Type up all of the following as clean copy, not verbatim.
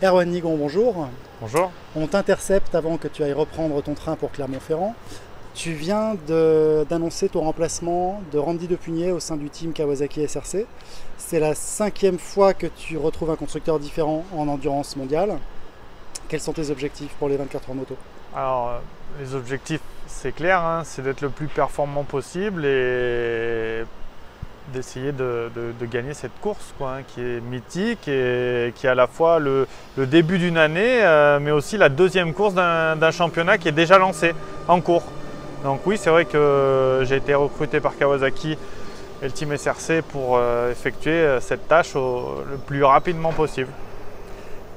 Erwan Nigon, bonjour. Bonjour. On t'intercepte avant que tu ailles reprendre ton train pour Clermont-Ferrand. Tu viens d'annoncer ton remplacement de Randy Depugnet au sein du team Kawasaki SRC. C'est la 5e fois que tu retrouves un constructeur différent en endurance mondiale. Quels sont tes objectifs pour les 24 heures moto? Alors, les objectifs, c'est clair, hein, c'est d'être le plus performant possible et d'essayer de gagner cette course, quoi, hein, qui est mythique et qui est à la fois le début d'une année, mais aussi la deuxième course d'un championnat qui est déjà lancé, en cours. Donc oui, c'est vrai que j'ai été recruté par Kawasaki et le team SRC pour effectuer cette tâche le plus rapidement possible.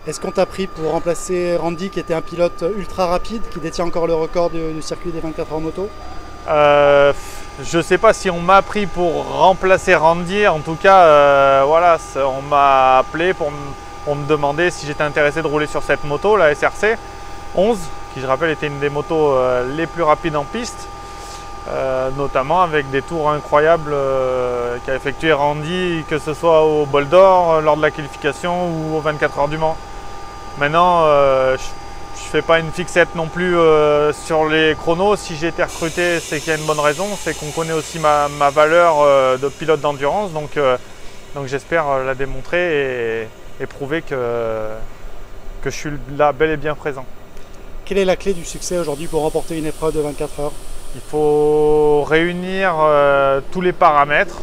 Est-ce qu'on t'a pris pour remplacer Randy, qui était un pilote ultra rapide, qui détient encore le record du circuit des 24 heures moto? Je ne sais pas si on m'a pris pour remplacer Randy. En tout cas, voilà, on m'a appelé pour me demander si j'étais intéressé de rouler sur cette moto, la SRC 11, qui je rappelle était une des motos les plus rapides en piste, notamment avec des tours incroyables qu'a effectué Randy, que ce soit au Bol d'Or, lors de la qualification ou aux 24 heures du Mans. Maintenant, je ne fais pas une fixette non plus sur les chronos. Si j'ai été recruté, c'est qu'il y a une bonne raison, c'est qu'on connaît aussi ma valeur de pilote d'endurance. Donc j'espère la démontrer et prouver que je suis là bel et bien présent. Quelle est la clé du succès aujourd'hui pour remporter une épreuve de 24 heures? Il faut réunir tous les paramètres,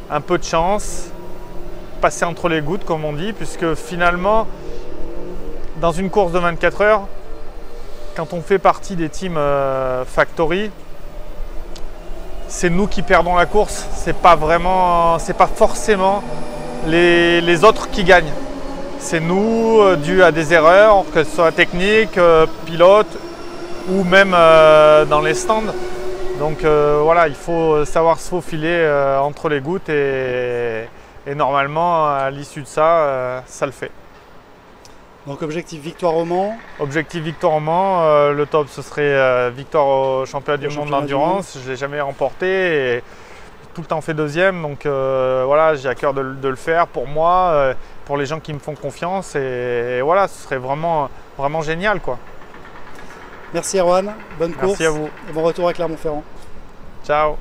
un peu de chance, passer entre les gouttes comme on dit, puisque finalement, dans une course de 24 heures, quand on fait partie des teams Factory, c'est nous qui perdons la course, c'est pas forcément les autres qui gagnent. C'est nous, dû à des erreurs, que ce soit technique, pilote ou même dans les stands. Donc voilà, il faut savoir se faufiler entre les gouttes et normalement, à l'issue de ça, ça le fait. Donc objectif victoire au Mans. Objectif victoire au Mans, le top ce serait victoire au championnat du monde d'endurance. Je ne l'ai jamais remporté et tout le temps fait deuxième. Donc voilà, j'ai à cœur de le faire pour moi, pour les gens qui me font confiance. Et voilà, ce serait vraiment génial, quoi. Merci Erwan, bonne course. Merci à vous. Et bon retour à Clermont-Ferrand. Ciao.